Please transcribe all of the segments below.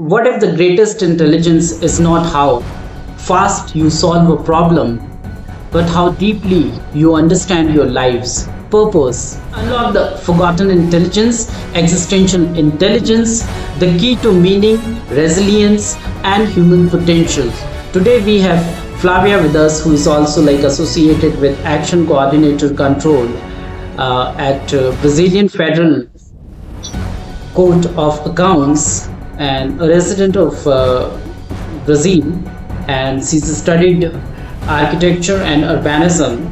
what if the greatest intelligence is not how fast you solve a problem, but how deeply you understand your life's purpose? Unlock the forgotten intelligence, existential intelligence, the key to meaning, resilience, and human potential. Today we have Flavia with us, who is also like associated with Action Coordinator Control at Brazilian Federal Court of Accounts and a resident of Brazil, and she's studied architecture and urbanism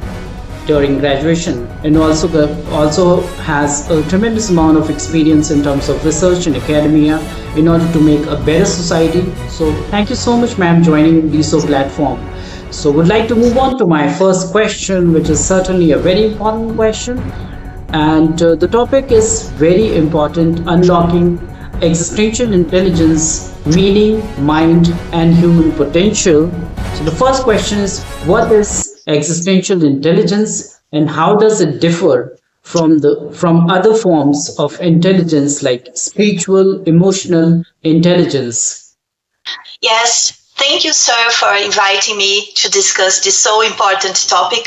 during graduation, and also has a tremendous amount of experience in terms of research and academia in order to make a better society. So thank you so much, ma'am, joining BSO platform. So would like to move on to my first question, which is certainly a very important question, and the topic is very important: unlocking existential intelligence, meaning, mind, and human potential. So the first question is, what is existential intelligence, and how does it differ from other forms of intelligence like spiritual, emotional intelligence? Yes, thank you, sir, for inviting me to discuss this so important topic.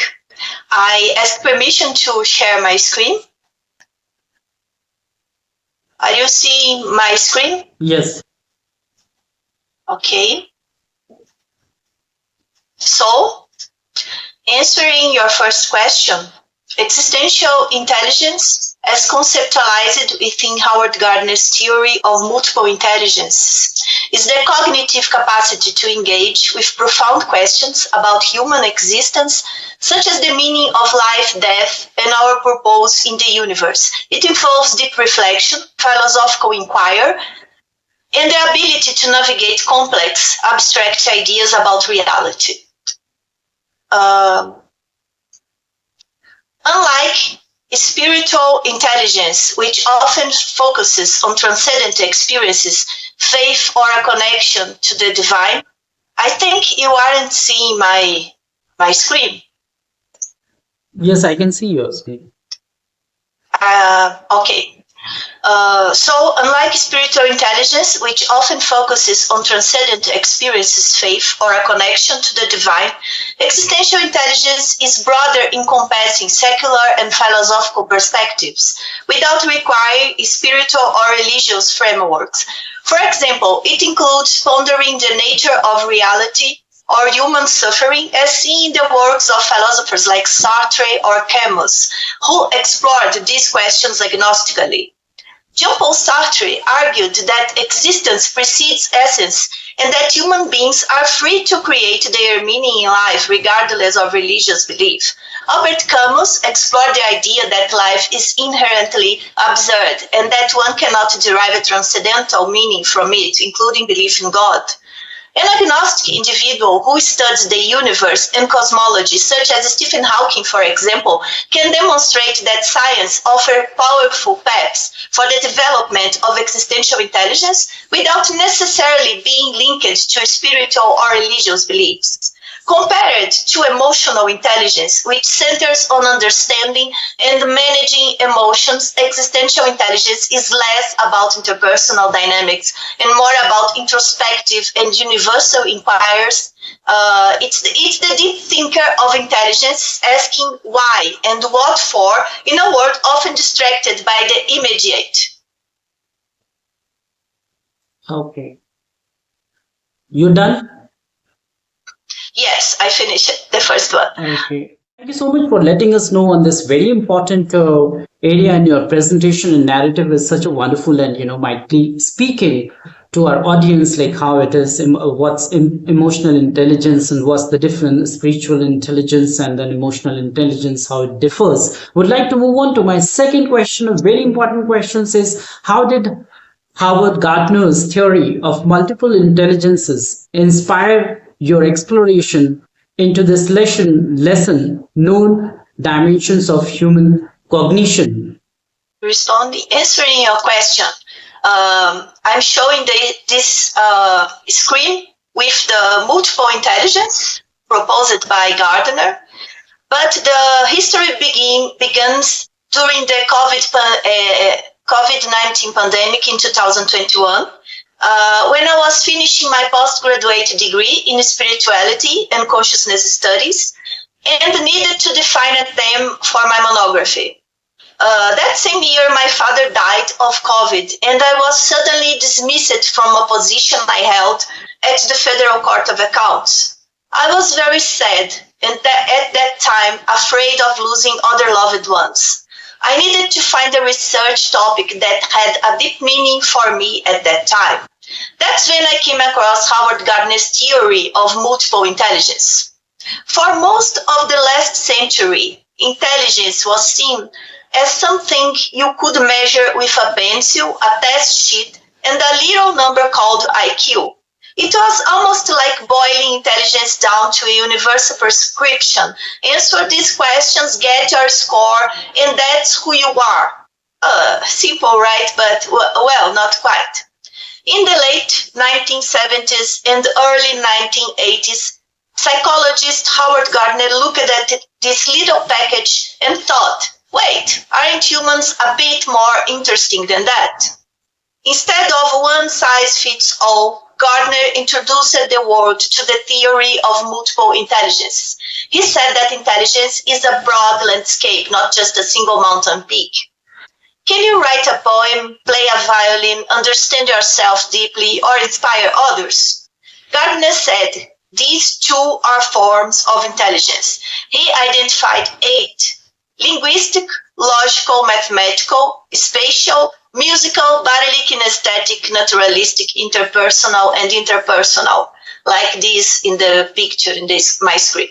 I ask permission to share my screen. Are you seeing my screen? Yes. Okay. So, answering your first question, existential intelligence, as conceptualized within Howard Gardner's theory of multiple intelligence, is the cognitive capacity to engage with profound questions about human existence, such as the meaning of life, death, and our purpose in the universe. It involves deep reflection, philosophical inquiry, and the ability to navigate complex, abstract ideas about reality. Unlike spiritual intelligence, which often focuses on transcendent experiences, faith, or a connection to the divine, I think you aren't seeing my screen. Yes, I can see your screen. Okay. So, unlike spiritual intelligence, which often focuses on transcendent experiences, faith, or a connection to the divine, existential intelligence is broader, encompassing secular and philosophical perspectives, without requiring spiritual or religious frameworks. For example, it includes pondering the nature of reality or human suffering, as seen in the works of philosophers like Sartre or Camus, who explored these questions agnostically. Jean-Paul Sartre argued that existence precedes essence and that human beings are free to create their meaning in life regardless of religious belief. Albert Camus explored the idea that life is inherently absurd and that one cannot derive a transcendental meaning from it, including belief in God. An agnostic individual who studies the universe and cosmology, such as Stephen Hawking, for example, can demonstrate that science offers powerful paths for the development of existential intelligence without necessarily being linked to spiritual or religious beliefs. Compared to emotional intelligence, which centers on understanding and managing emotions, existential intelligence is less about interpersonal dynamics and more about introspective and universal inquiries. It's the deep thinker of intelligence, asking why and what for in a world often distracted by the immediate. Okay. You done? Yes, I finished the first one. Okay. Thank you so much for letting us know on this very important area, and your presentation and narrative is such a wonderful and, might be speaking to our audience, like how it is, what's emotional intelligence and what's the difference, spiritual intelligence and then emotional intelligence, how it differs. Would like to move on to my second question. A very important question says, how did Howard Gardner's theory of multiple intelligences inspire your exploration into this lesson known dimensions of human cognition? Answering your question, I'm showing this screen with the multiple intelligence proposed by Gardner, but the history begins during the COVID-19 pandemic in 2021, When I was finishing my postgraduate degree in spirituality and consciousness studies, and needed to define a theme for my monography. That same year, my father died of COVID, and I was suddenly dismissed from a position I held at the Federal Court of Accounts. I was very sad, and at that time, afraid of losing other loved ones. I needed to find a research topic that had a deep meaning for me at that time. That's when I came across Howard Gardner's theory of multiple intelligence. For most of the last century, intelligence was seen as something you could measure with a pencil, a test sheet, and a little number called IQ. It was almost like boiling intelligence down to a universal prescription. Answer these questions, get your score, and that's who you are. Simple, right? But, well, not quite. In the late 1970s and early 1980s, psychologist Howard Gardner looked at this little package and thought, wait, aren't humans a bit more interesting than that? Instead of one size fits all, Gardner introduced the world to the theory of multiple intelligence. He said that intelligence is a broad landscape, not just a single mountain peak. Can you write a poem, play a violin, understand yourself deeply, or inspire others? Gardner said these two are forms of intelligence. He identified 8: linguistic, logical, mathematical, spatial, musical, bodily, kinesthetic, naturalistic, interpersonal, and interpersonal, like this in the picture in my screen.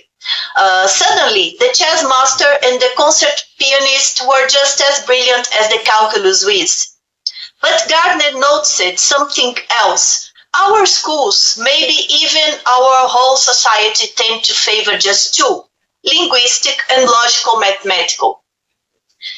Suddenly, the chess master and the concert pianist were just as brilliant as the calculus whiz. But Gardner noticed something else. Our schools, maybe even our whole society, tend to favor just 2, linguistic and logical mathematical.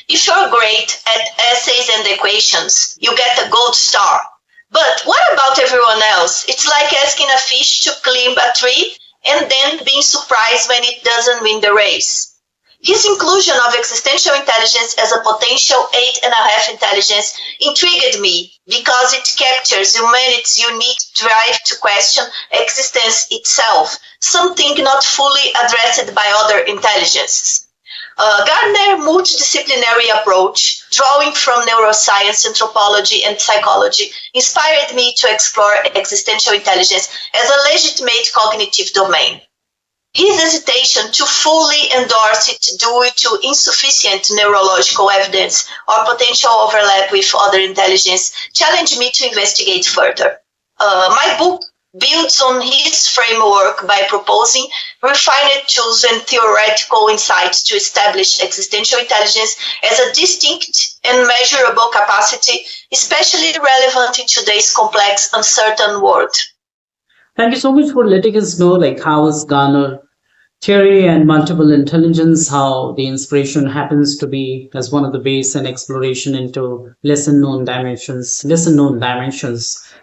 If you're great at essays and equations, you get a gold star. But what about everyone else? It's like asking a fish to climb a tree and then being surprised when it doesn't win the race. His inclusion of existential intelligence as a potential 8.5 intelligence intrigued me because it captures humanity's unique drive to question existence itself, something not fully addressed by other intelligences. Gardner's multidisciplinary approach, drawing from neuroscience, anthropology, and psychology, inspired me to explore existential intelligence as a legitimate cognitive domain. His hesitation to fully endorse it due to insufficient neurological evidence or potential overlap with other intelligence challenged me to investigate further. My book builds on his framework by proposing refined tools and theoretical insights to establish existential intelligence as a distinct and measurable capacity, especially relevant in today's complex, uncertain world. Thank you so much for letting us know how is Gardner theory and multiple intelligence, how the inspiration happens to be as one of the base and exploration into lesser known dimensions,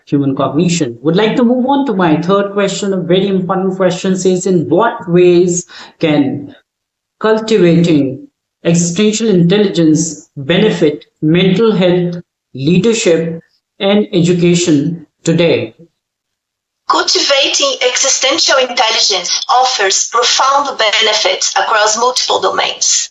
human cognition. Would like to move on to my third question. A very important question says, in what ways can cultivating existential intelligence benefit mental health, leadership, and education today? Cultivating existential intelligence offers profound benefits across multiple domains.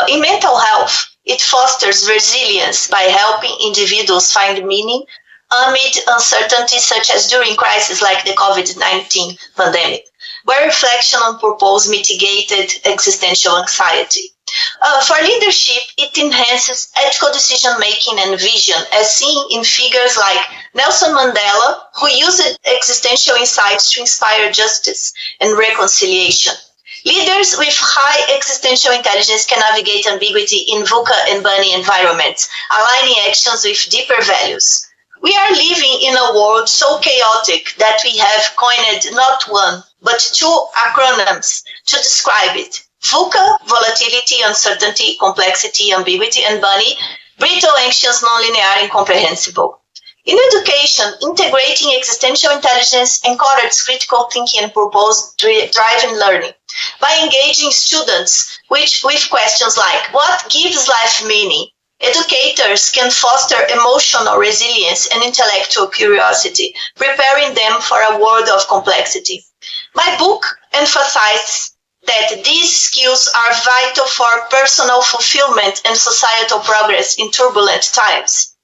In mental health, it fosters resilience by helping individuals find meaning amid uncertainty, such as during crises like the COVID-19 pandemic, where reflection on purpose mitigated existential anxiety. For leadership, it enhances ethical decision-making and vision, as seen in figures like Nelson Mandela, who used existential insights to inspire justice and reconciliation. Leaders with high existential intelligence can navigate ambiguity in VUCA and bunny environments, aligning actions with deeper values. We are living in a world so chaotic that we have coined not one, but 2 acronyms to describe it. VUCA, volatility, uncertainty, complexity, ambiguity, and bunny, brittle, anxious, nonlinear, incomprehensible. In education, integrating existential intelligence encourages critical thinking and purpose-driven learning by engaging students with questions like, what gives life meaning? Educators can foster emotional resilience and intellectual curiosity, preparing them for a world of complexity. My book emphasizes that these skills are vital for personal fulfillment and societal progress in turbulent times.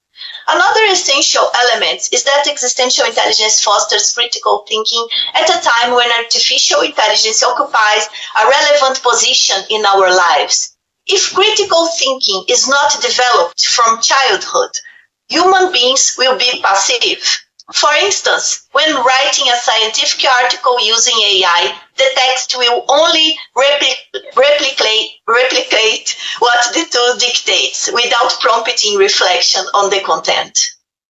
Another essential element is that existential intelligence fosters critical thinking at a time when artificial intelligence occupies a relevant position in our lives. If critical thinking is not developed from childhood, human beings will be passive. For instance, when writing a scientific article using AI, the text will only replicate what the tool dictates without prompting reflection on the content.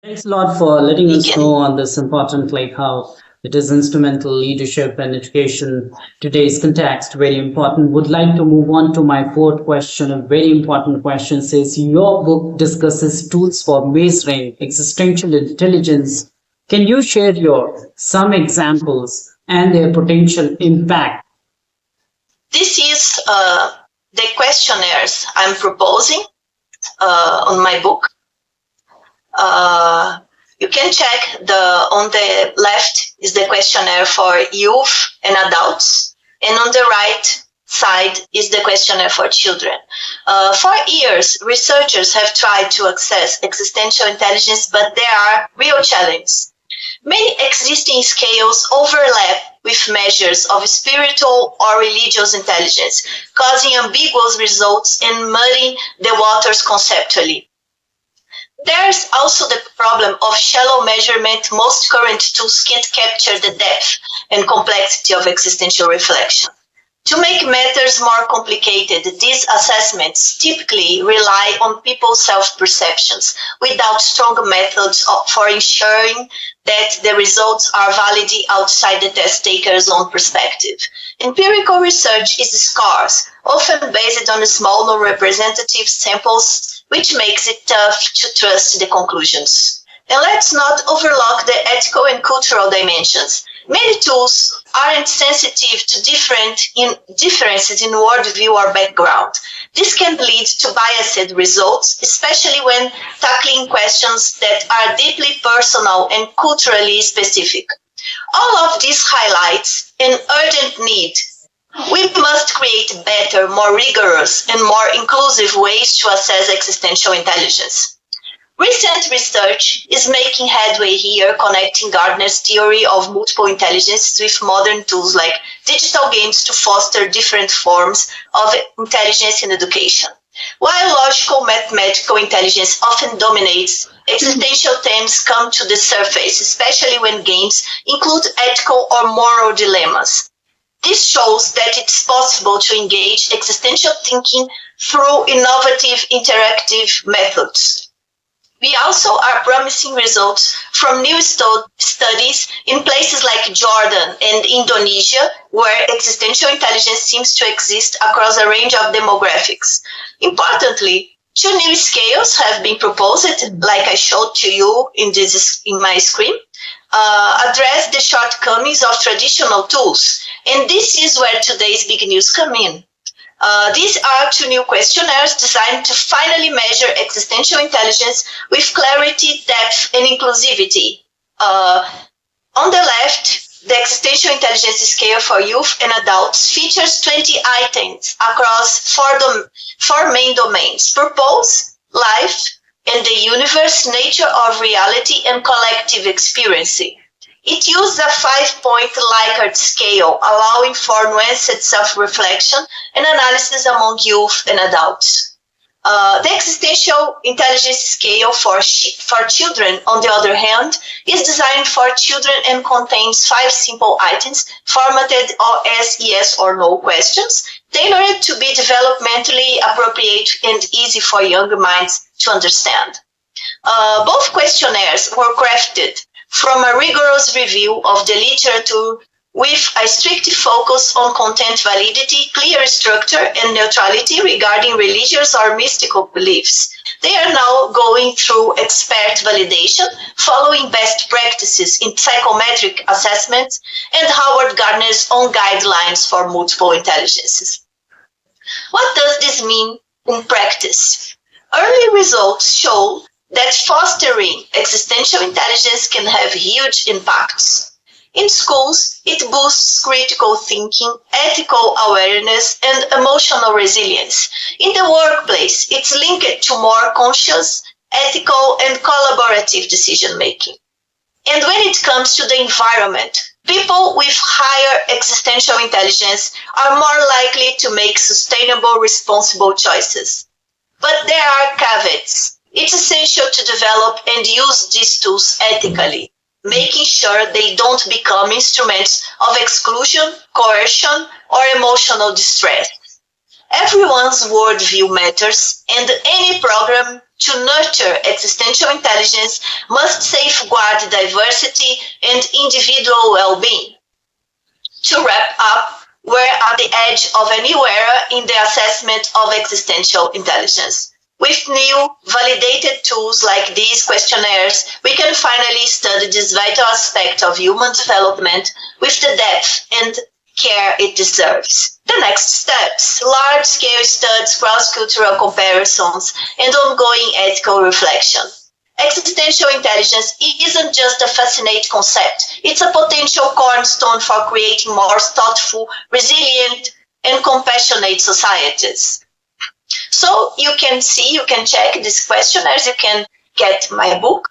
Thanks a lot for letting us Begin. know on this important, like how it is instrumental leadership and education. Today's context, very important. Would like to move on to my fourth question. A very important question says your book discusses tools for measuring existential intelligence. Can you share some examples and their potential impact? This is the questionnaires I'm proposing on my book. You can check on the left is the questionnaire for youth and adults, and on the right side is the questionnaire for children. For years, researchers have tried to access existential intelligence, but there are real challenges. Many existing scales overlap with measures of spiritual or religious intelligence, causing ambiguous results and muddying the waters conceptually. There's also the problem of shallow measurement. Most current tools can't capture the depth and complexity of existential reflection. To make matters more complicated, these assessments typically rely on people's self-perceptions without strong methods for ensuring that the results are valid outside the test taker's own perspective. Empirical research is scarce, often based on small non-representative samples, which makes it tough to trust the conclusions. And let's not overlook the ethical and cultural dimensions. Many tools aren't sensitive to differences in worldview or background. This can lead to biased results, especially when tackling questions that are deeply personal and culturally specific. All of this highlights an urgent need. We must create better, more rigorous, and more inclusive ways to assess existential intelligence. Recent research is making headway here, connecting Gardner's theory of multiple intelligences with modern tools like digital games to foster different forms of intelligence in education. While logical mathematical intelligence often dominates, existential themes come to the surface, especially when games include ethical or moral dilemmas. This shows that it's possible to engage existential thinking through innovative, interactive methods. We also are promising results from new studies in places like Jordan and Indonesia, where existential intelligence seems to exist across a range of demographics. Importantly, two new scales have been proposed, like I showed to you in my screen, address the shortcomings of traditional tools. And this is where today's big news come in. These are two new questionnaires designed to finally measure existential intelligence with clarity, depth, and inclusivity. On the left, the Existential Intelligence Scale for Youth and Adults features 20 items across four main domains: purpose, life, and the universe, nature of reality, and collective experience. It uses a 5-point Likert scale, allowing for nuanced self-reflection and analysis among youth and adults. The Existential Intelligence Scale for children, on the other hand, is designed for children and contains 5 simple items formatted as yes or no questions, tailored to be developmentally appropriate and easy for younger minds to understand. Both questionnaires were crafted from a rigorous review of the literature with a strict focus on content validity, clear structure, and neutrality regarding religious or mystical beliefs. They are now going through expert validation, following best practices in psychometric assessments and Howard Gardner's own guidelines for multiple intelligences. What does this mean in practice? Early results show that fostering existential intelligence can have huge impacts. In schools, it boosts critical thinking, ethical awareness, and emotional resilience. In the workplace, it's linked to more conscious, ethical, and collaborative decision making. And when it comes to the environment, people with higher existential intelligence are more likely to make sustainable, responsible choices. But there are caveats. It's essential to develop and use these tools ethically, making sure they don't become instruments of exclusion, coercion, or emotional distress. Everyone's worldview matters, and any program to nurture existential intelligence must safeguard diversity and individual well-being. To wrap up, we're at the edge of a new era in the assessment of existential intelligence. With new, validated tools like these questionnaires, we can finally study this vital aspect of human development with the depth and care it deserves. The next steps: large-scale studies, cross-cultural comparisons, and ongoing ethical reflection. Existential intelligence isn't just a fascinating concept, it's a potential cornerstone for creating more thoughtful, resilient, and compassionate societies. So you can check these questionnaires, you can get my book,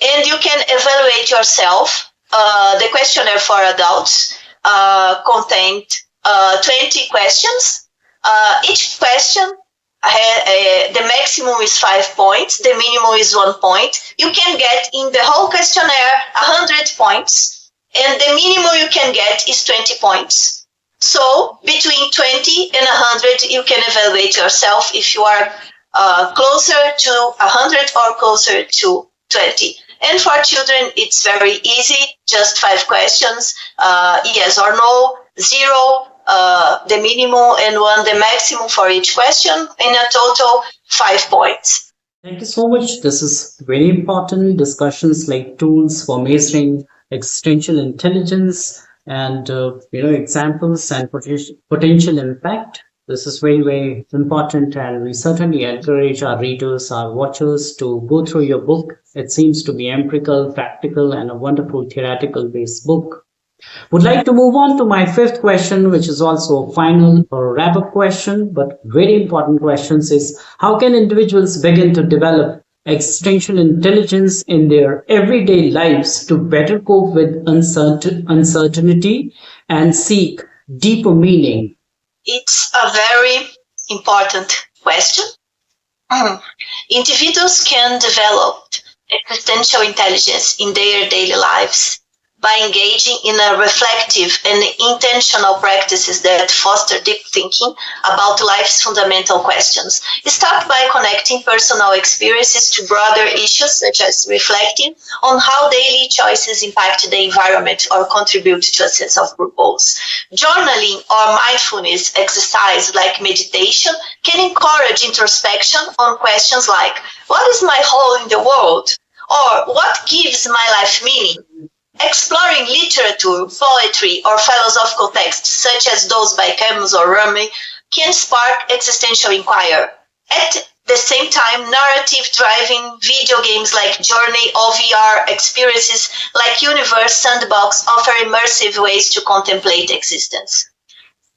and you can evaluate yourself. The questionnaire for adults contained 20 questions. Each question, the maximum is 5 points, the minimum is 1 point. You can get in the whole questionnaire 100 points, and the minimum you can get is 20 points. So between 20 and 100, you can evaluate yourself if you are closer to 100 or closer to 20. And for children, it's very easy, just 5 questions, yes or no, 0, the minimum, and 1, the maximum for each question, in a total 5 points. Thank you so much. This is very important. Discussions like tools for measuring existential intelligence and examples and potential impact. This is very, very important, and we certainly encourage our readers, our watchers to go through your book. It seems to be empirical, practical, and a wonderful theoretical based book. Would like to move on to my 5th question, which is also a final or wrap-up question, but very important questions is: how can individuals begin to develop existential intelligence in their everyday lives to better cope with uncertainty and seek deeper meaning? It's a very important question. Individuals can develop existential intelligence in their daily lives by engaging in a reflective and intentional practices that foster deep thinking about life's fundamental questions. Start by connecting personal experiences to broader issues, such as reflecting on how daily choices impact the environment or contribute to a sense of purpose. Journaling or mindfulness exercise like meditation can encourage introspection on questions like, what is my role in the world? Or what gives my life meaning? Exploring literature, poetry, or philosophical texts, such as those by Camus or Rumi, can spark existential inquiry. At the same time, narrative-driven video games like Journey or VR experiences like Universe Sandbox offer immersive ways to contemplate existence.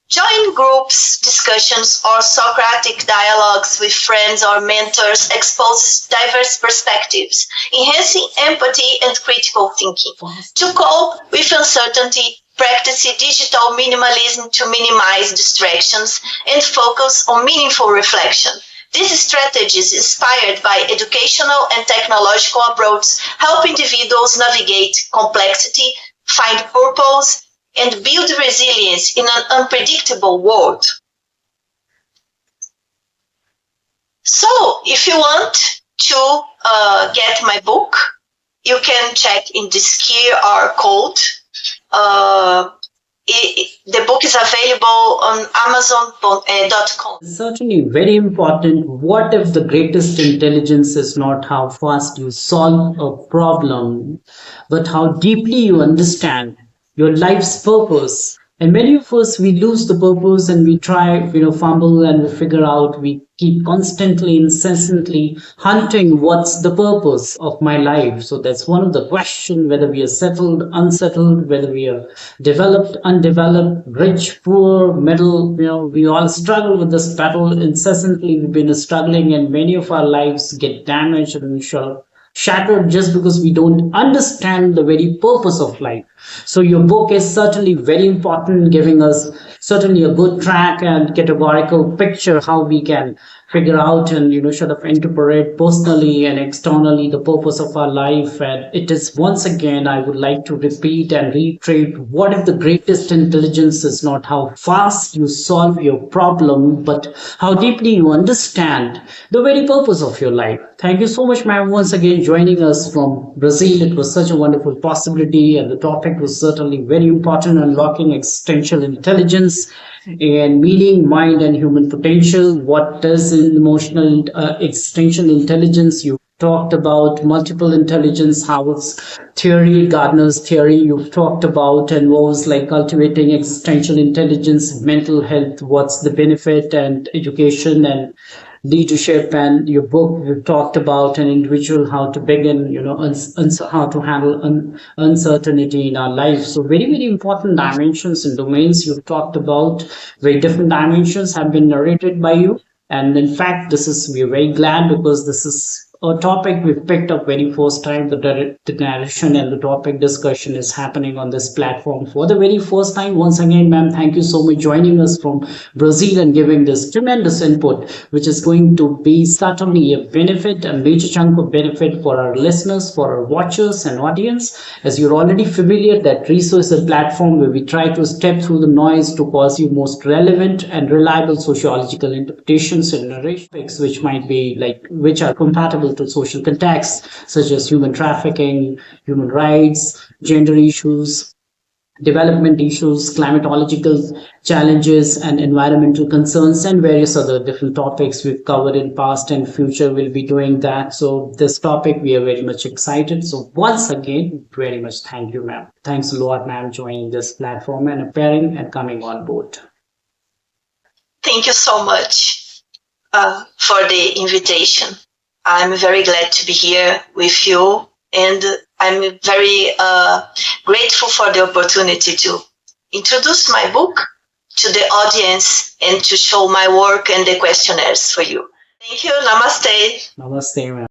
Join groups, discussions, or Socratic dialogues with friends or mentors expose diverse perspectives, enhancing empathy and critical thinking. To cope with uncertainty, practice digital minimalism to minimize distractions and focus on meaningful reflection. These strategies, inspired by educational and technological approaches, help individuals navigate complexity, find purpose, and build resilience in an unpredictable world. So, if you want to get my book, you can check in this QR code. The book is available on Amazon.com. Certainly very important. What if the greatest intelligence is not how fast you solve a problem, but how deeply you understand your life's purpose And many of us, we lose the purpose and we try, fumble and we figure out, we keep constantly, incessantly hunting what's the purpose of my life. So that's one of the question, whether we are settled, unsettled, whether we are developed, undeveloped, rich, poor, middle, we all struggle with this battle incessantly. We've been struggling and many of our lives get damaged and shattered just because we don't understand the very purpose of life. So your book is certainly very important, giving us certainly a good track and categorical picture how we can figure out and sort of interpret personally and externally the purpose of our life. And it is, once again, I would like to repeat and reiterate, what if the greatest intelligence is not how fast you solve your problem, but how deeply you understand the very purpose of your life. Thank you so much, ma'am, once again joining us from Brazil. It was such a wonderful possibility, and the topic was certainly very important: unlocking existential intelligence and meaning, mind, and human potential. What is emotional existential intelligence? You talked about multiple intelligence, how it's theory, Gardner's theory. You've talked about and what was like cultivating existential intelligence, mental health, what's the benefit, and education and leadership. And your book, you talked about an individual, how to begin, how to handle uncertainty in our life. So very, very important dimensions and domains you've talked about. Very different dimensions have been narrated by you. And in fact, we're very glad because this is a topic we've picked up very first time. The narration and the topic discussion is happening on this platform for the very first time. Once again, ma'am, thank you so much joining us from Brazil and giving this tremendous input, which is going to be certainly a benefit, a major chunk of benefit for our listeners, for our watchers and audience. As you're already familiar, that resource is a platform where we try to step through the noise to cause you most relevant and reliable sociological interpretations and narratives, which are compatible to social contexts such as human trafficking, human rights, gender issues, development issues, climatological challenges, and environmental concerns, and various other different topics we've covered in past and future. We'll be doing that. So this topic, we are very much excited. So once again, very much thank you, ma'am. Thanks a lot, ma'am, joining this platform and appearing and coming on board. Thank you so much for the invitation. I'm very glad to be here with you, and I'm very grateful for the opportunity to introduce my book to the audience and to show my work and the questionnaires for you. Thank you. Namaste. Namaste, ma'am.